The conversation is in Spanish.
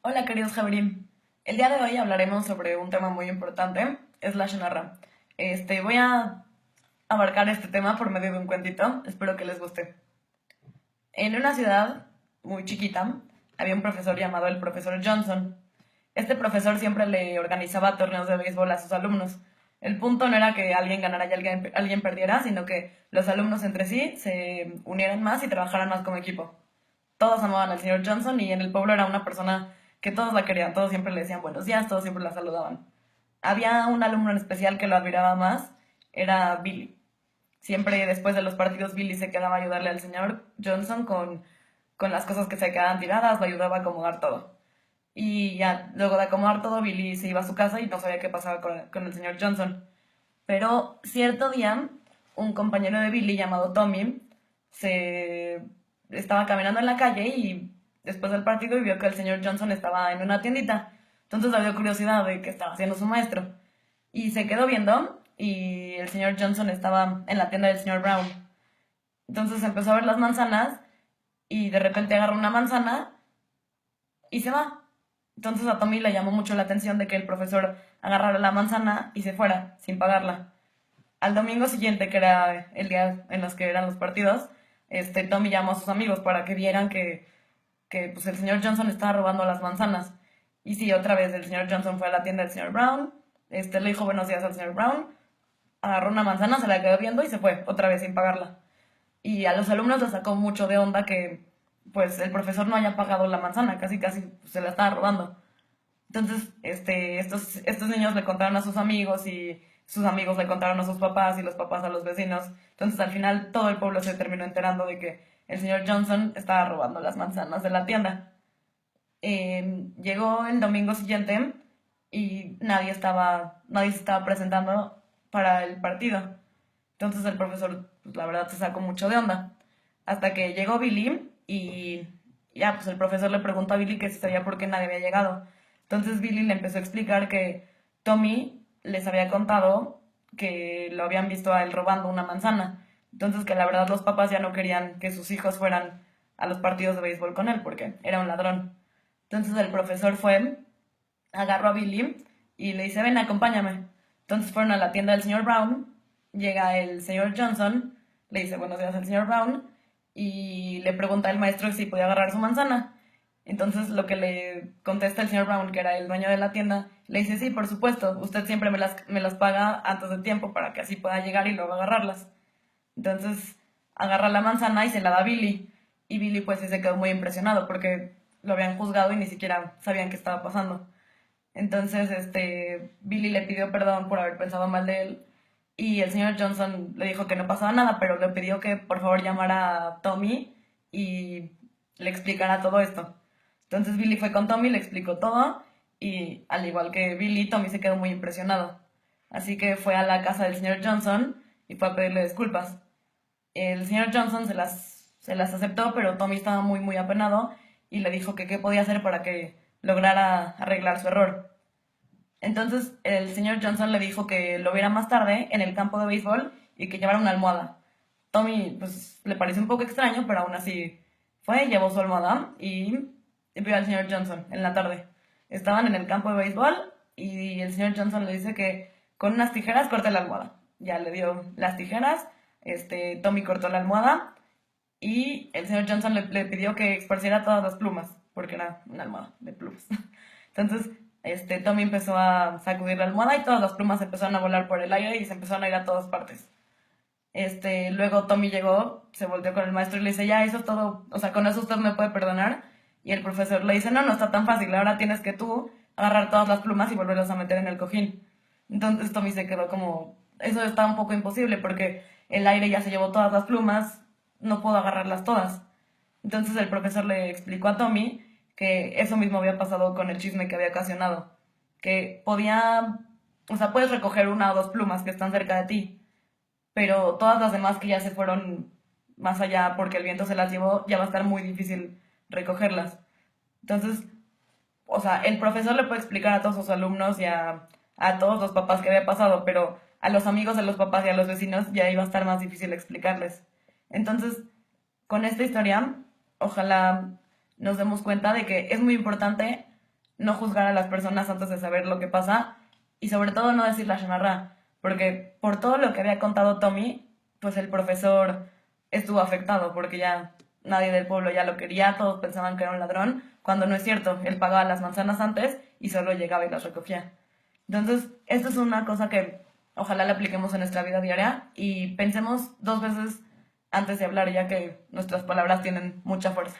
Hola queridos Javerín, el día de hoy hablaremos sobre un tema muy importante, es la Shonarra. Voy a abarcar este tema por medio de un cuentito, espero que les guste. En una ciudad muy chiquita había un profesor llamado el profesor Johnson. Este profesor siempre le organizaba torneos de béisbol a sus alumnos. El punto no era que alguien ganara y alguien perdiera, sino que los alumnos entre sí se unieran más y trabajaran más como equipo. Todos amaban al señor Johnson y en el pueblo era una persona que todos la querían, todos siempre le decían buenos días, todos siempre la saludaban. Había un alumno en especial que lo admiraba más, era Billy. Siempre después de los partidos Billy se quedaba a ayudarle al señor Johnson con las cosas que se quedaban tiradas, lo ayudaba a acomodar todo. Y ya, luego de acomodar todo, Billy se iba a su casa y no sabía qué pasaba con el señor Johnson. Pero cierto día, un compañero de Billy llamado Tommy se estaba caminando en la calle y después del partido y vio que el señor Johnson estaba en una tiendita. Entonces le dio curiosidad de qué estaba haciendo su maestro. Y se quedó viendo y el señor Johnson estaba en la tienda del señor Brown. Entonces empezó a ver las manzanas y de repente agarra una manzana y se va. Entonces a Tommy le llamó mucho la atención de que el profesor agarrara la manzana y se fuera sin pagarla. Al domingo siguiente, que era el día en los que eran los partidos, Tommy llamó a sus amigos para que vieran que pues, el señor Johnson estaba robando las manzanas. Y sí, otra vez el señor Johnson fue a la tienda del señor Brown, le dijo buenos días al señor Brown, agarró una manzana, se la quedó viendo y se fue, otra vez sin pagarla. Y a los alumnos les sacó mucho de onda que pues el profesor no haya pagado la manzana, casi casi se la estaba robando. Entonces, estos niños le contaron a sus amigos y sus amigos le contaron a sus papás y los papás a los vecinos. Entonces, al final, todo el pueblo se terminó enterando de que el señor Johnson estaba robando las manzanas de la tienda. Llegó el domingo siguiente y nadie se estaba presentando para el partido. Entonces, el profesor, pues, la verdad, se sacó mucho de onda. Hasta que llegó Billy y ya, pues el profesor le preguntó a Billy que si sabía por qué nadie había llegado. Entonces Billy le empezó a explicar que Tommy les había contado que lo habían visto a él robando una manzana. Entonces que la verdad los papás ya no querían que sus hijos fueran a los partidos de béisbol con él porque era un ladrón. Entonces el profesor fue, agarró a Billy y le dice, ven, acompáñame. Entonces fueron a la tienda del señor Brown, llega el señor Johnson, le dice buenos días al señor Brown y le pregunta al maestro si podía agarrar su manzana. Entonces lo que le contesta el señor Brown, que era el dueño de la tienda, le dice, sí, por supuesto, usted siempre me las paga antes de tiempo para que así pueda llegar y luego agarrarlas. Entonces agarra la manzana y se la da a Billy. Y Billy pues sí se quedó muy impresionado porque lo habían juzgado y ni siquiera sabían qué estaba pasando. Entonces, Billy le pidió perdón por haber pensado mal de él y el señor Johnson le dijo que no pasaba nada, pero le pidió que por favor llamara a Tommy y le explicara todo esto. Entonces Billy fue con Tommy, le explicó todo y al igual que Billy, Tommy se quedó muy impresionado. Así que fue a la casa del señor Johnson y fue a pedirle disculpas. El señor Johnson se las aceptó, pero Tommy estaba muy, muy apenado y le dijo que qué podía hacer para que lograra arreglar su error. Entonces el señor Johnson le dijo que lo viera más tarde en el campo de béisbol y que llevara una almohada. Tommy pues le pareció un poco extraño, pero aún así fue, llevó su almohada y vio al señor Johnson en la tarde. Estaban en el campo de béisbol y el señor Johnson le dice que con unas tijeras corte la almohada. Ya le dio las tijeras, Tommy cortó la almohada y el señor Johnson le pidió que esparciera todas las plumas, porque era una almohada de plumas. Entonces, Tommy empezó a sacudir la almohada y todas las plumas empezaron a volar por el aire y se empezaron a ir a todas partes. Luego Tommy llegó, se volteó con el maestro y le dice, ya, eso es todo, o sea, con eso usted me puede perdonar. Y el profesor le dice, no, no está tan fácil, ahora tienes que tú agarrar todas las plumas y volverlas a meter en el cojín. Entonces Tommy se quedó como, eso está un poco imposible porque el aire ya se llevó todas las plumas, no puedo agarrarlas todas. Entonces el profesor le explicó a Tommy que eso mismo había pasado con el chisme que había ocasionado, que podía, o sea, puedes recoger una o dos plumas que están cerca de ti, pero todas las demás que ya se fueron más allá porque el viento se las llevó, ya va a estar muy difícil recogerlas. Entonces, o sea, el profesor le puede explicar a todos sus alumnos y a todos los papás qué había pasado, pero a los amigos de los papás y a los vecinos ya iba a estar más difícil explicarles. Entonces, con esta historia, ojalá nos demos cuenta de que es muy importante no juzgar a las personas antes de saber lo que pasa y sobre todo no decir la Shanarra, porque por todo lo que había contado Tommy, pues el profesor estuvo afectado porque ya nadie del pueblo ya lo quería, todos pensaban que era un ladrón, cuando no es cierto, él pagaba las manzanas antes y solo llegaba y las recogía. Entonces, esto es una cosa que ojalá la apliquemos en nuestra vida diaria y pensemos dos veces antes de hablar, ya que nuestras palabras tienen mucha fuerza.